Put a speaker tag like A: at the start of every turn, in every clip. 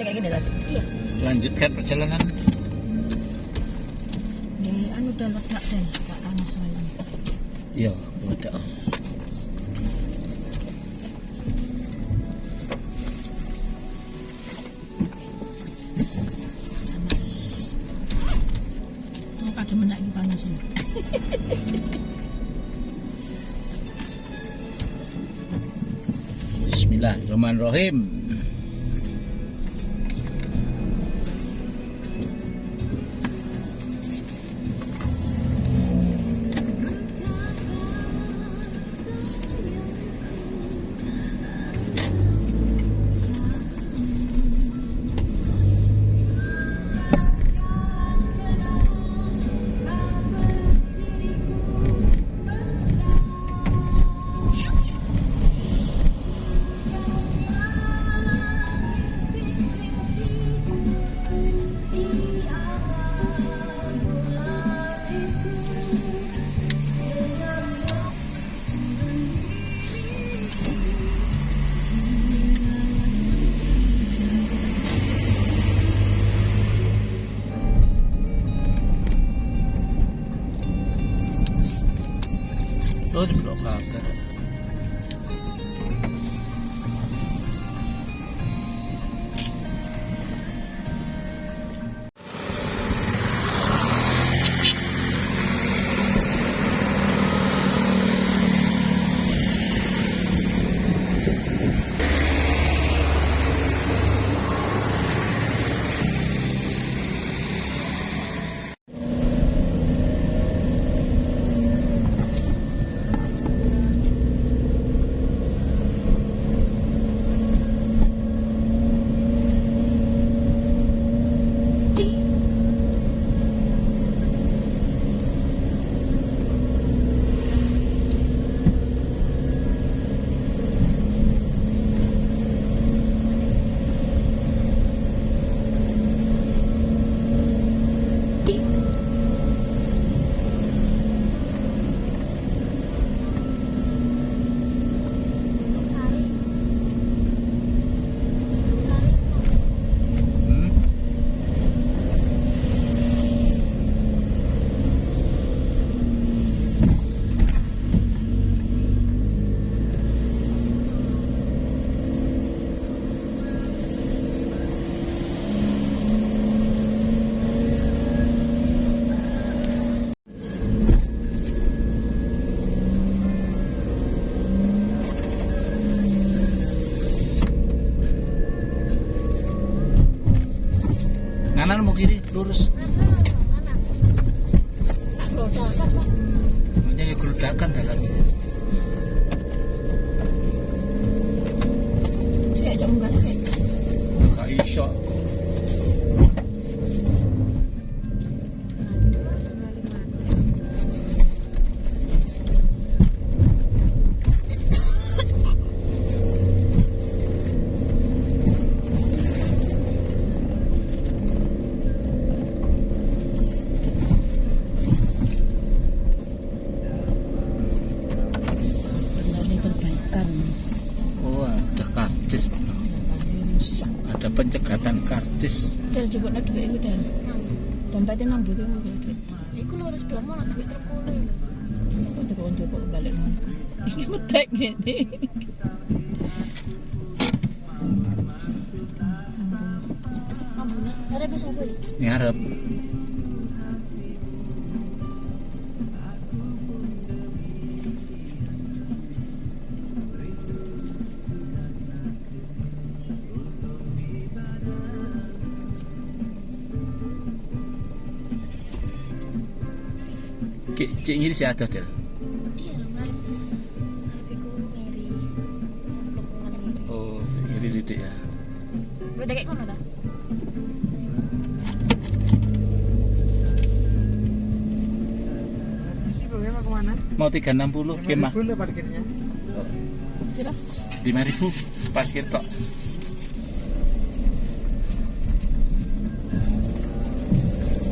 A: kayak gini tadi.
B: Iya.
C: Lanjutkan perjalanan.
A: Ini anu dan letak dan tak panas saya.
C: Iya, ada.
A: Panas. Mau kada menak iki panas ini.
C: Bismillahirrahmanirrahim. Terus lo kabar. Kanan mau kiri lurus. Makanya geludakan dalamnya.
A: Saya ajak unggas kayak.
C: Gak iso. Oh, ada karcis. Ada pencegatan karcis.
A: Dan coba nak duit itu dan dompetnya nambah itu mungkin.
B: Iku lu harus bilang mau nak duit terkulit.
A: Udah kau coba balik mana? Ini metek gini.
B: Ambuna, ada bisa boleh.
C: Ngarep. Cik ini si ada Del.
B: Iya dong, ngarep. Ngarep iku ngiri. Sampai ngiri.
C: Oh, ini didik ya.
B: Gue kayak kono ta?
A: Si Bang mau kemana?
C: Mau 360 kemah.
A: Berapa parkirnya?
C: Oh,
A: Kira
C: 5.000 parkir kok.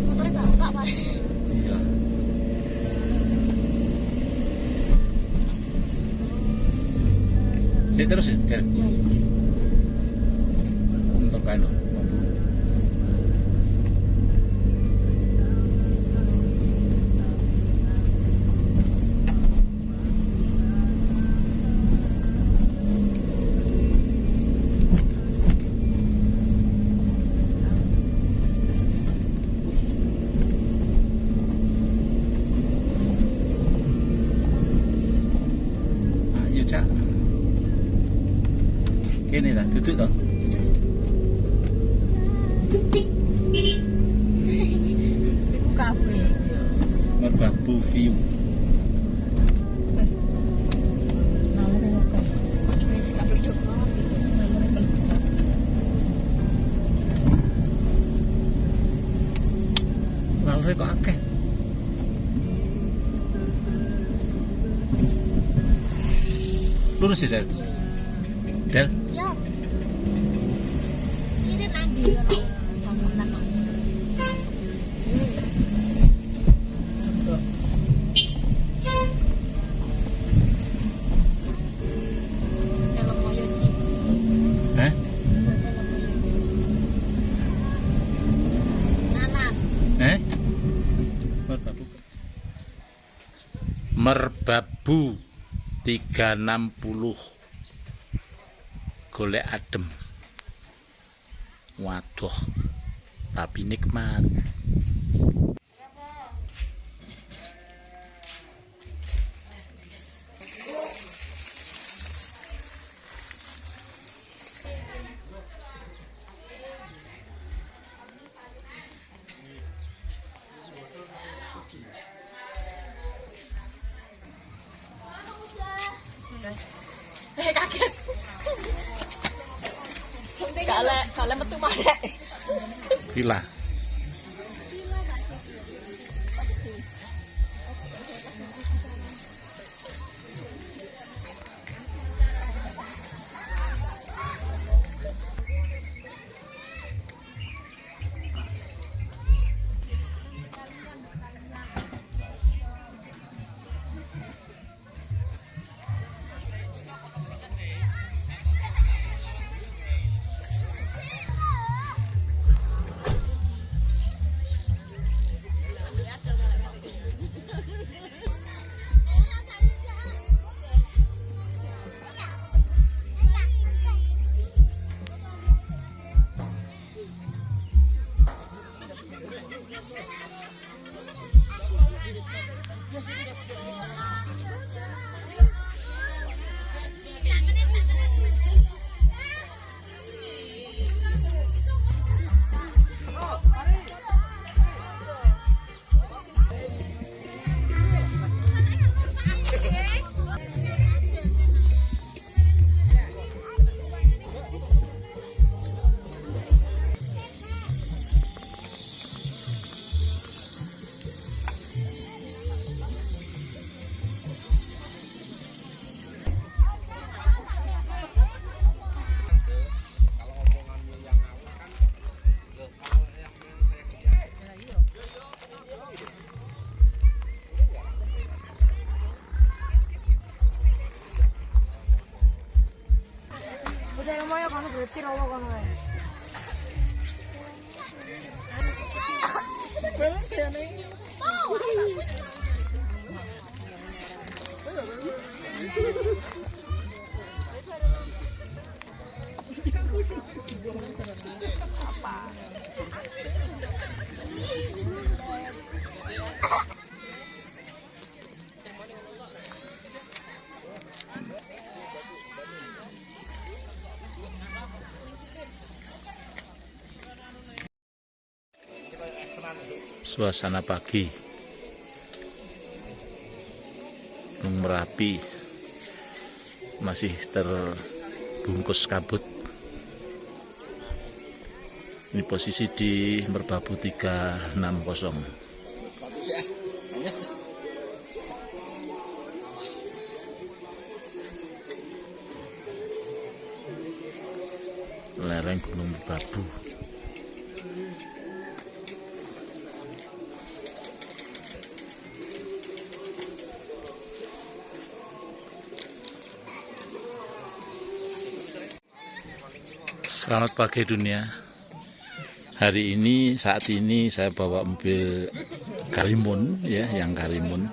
B: Motornya bapak Pak.
C: Iya. Saya terus ya, Del.
B: Iya, iya.
C: Untuk kan. kene ta, duduk to.
A: Itu kafe.
C: Merbabu view.
A: Namanya apa?
B: Wis kabeh dok banget.
A: Namanya apa?
C: Lalu kok akeh. Lurus ya, Del. Del,
B: Yo. Ini nanti kalau ngomong nama. Dalam moyo jeep.
C: eh?
B: Dalam moyo jeep. Anak.
C: Eh? Merbabu. Merbabu 360. Golek adem. Waduh. Tapi nikmat.
B: Kaget. Kale metu maneh.
C: Gila.
B: Udah moyo kono berarti rawa kono ae.
A: Belum kayaknya ini.
C: Suasana pagi Gunung Merapi masih terbungkus kabut. Ini posisi di Merbabu 360. Lereng Gunung Merbabu. Selamat pagi dunia. Hari ini, saat ini saya bawa mobil Karimun ya, yang Karimun.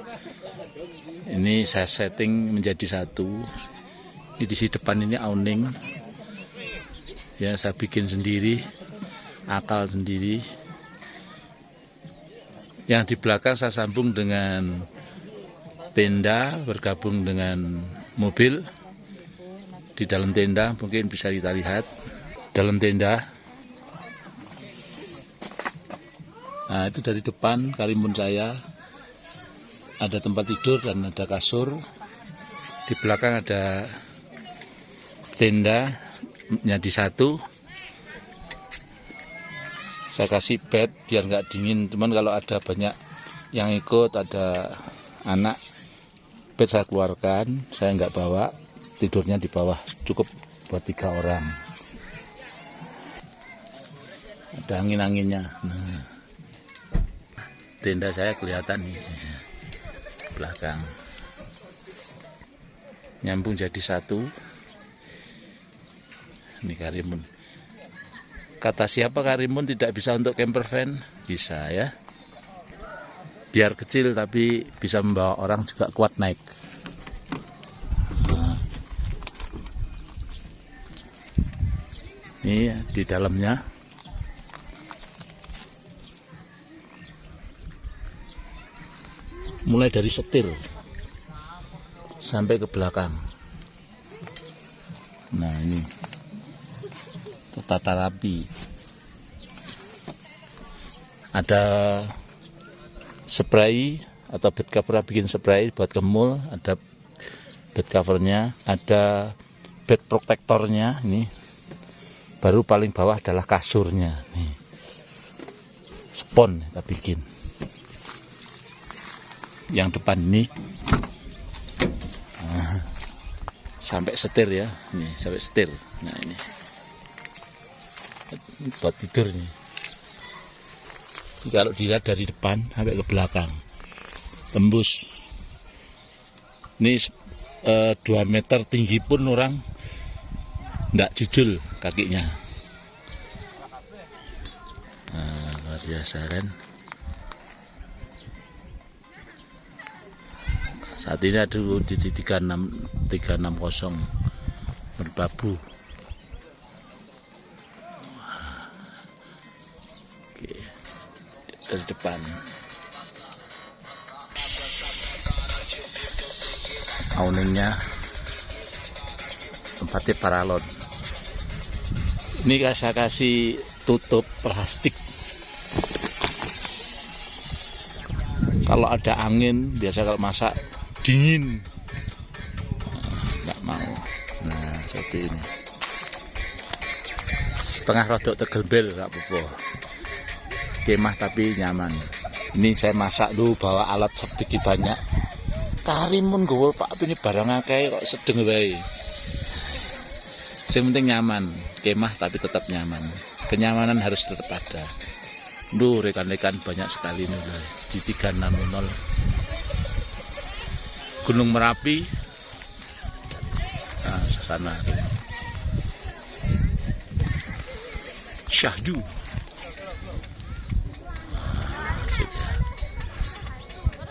C: Ini saya setting menjadi satu. Ini di sisi depan ini awning. Ya, saya bikin sendiri, akal sendiri. Yang di belakang saya sambung dengan tenda bergabung dengan mobil. di dalam tenda, mungkin bisa kita lihat dalam tenda. Nah, itu dari depan karimun saya ada tempat tidur dan ada kasur. Di belakang ada tenda jadi satu. Saya kasih bed biar nggak dingin. Cuman kalau ada banyak yang ikut, ada anak, bed saya keluarkan. Saya nggak bawa, tidurnya di bawah, cukup buat 3 orang. Ada angin-anginnya. Nah, tenda saya kelihatan nih belakang, nyambung jadi satu. Ini karimun. Kata siapa karimun tidak bisa untuk camper van? Bisa ya. Biar kecil tapi bisa membawa orang juga kuat naik. Nah, ini di dalamnya. Mulai dari setir sampai ke belakang. Nah, ini tertata rapi. Ada spray atau bed cover, bikin spray buat kemul, ada bed covernya, ada bed protectornya. Ini baru paling bawah adalah kasurnya. Nih, spon kita bikin. Yang depan ini sampai setir ya, ini sampai setir. Nah, ini buat tidur nih. Kalau dilihat dari depan sampai ke belakang tembus. Ini 2 meter tinggi pun orang nggak jujul kakinya. Nah, luar biasa kan. Saat ini ada di 360 Merbabu. Oke, dari depan. Awningnya tempatnya paralon. Ini saya kasih tutup plastik. Kalau ada angin, biasa kalau masak dingin, nggak mau. Nah, seperti ini. Setengah rodok tegelbel, nggak apa-apa. Kemah tapi nyaman. Ini saya masak dulu, bawa alat sedikit banyak. Karimun gue pak, ini barang akeh kok sedeng wae. Yang penting nyaman, kemah tapi tetap nyaman. Kenyamanan harus tetap ada. Duh, rekan-rekan banyak sekali nih di 360. Gunung Merapi. Nah, sana. Syahdu.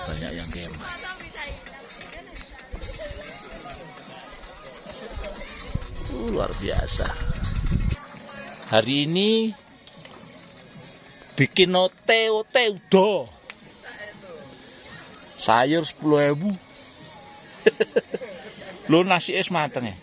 C: Banyak yang kemah. Luar biasa. Hari ini bikin ote udah. Sayur 10.000. Lo nasi es mateng ya.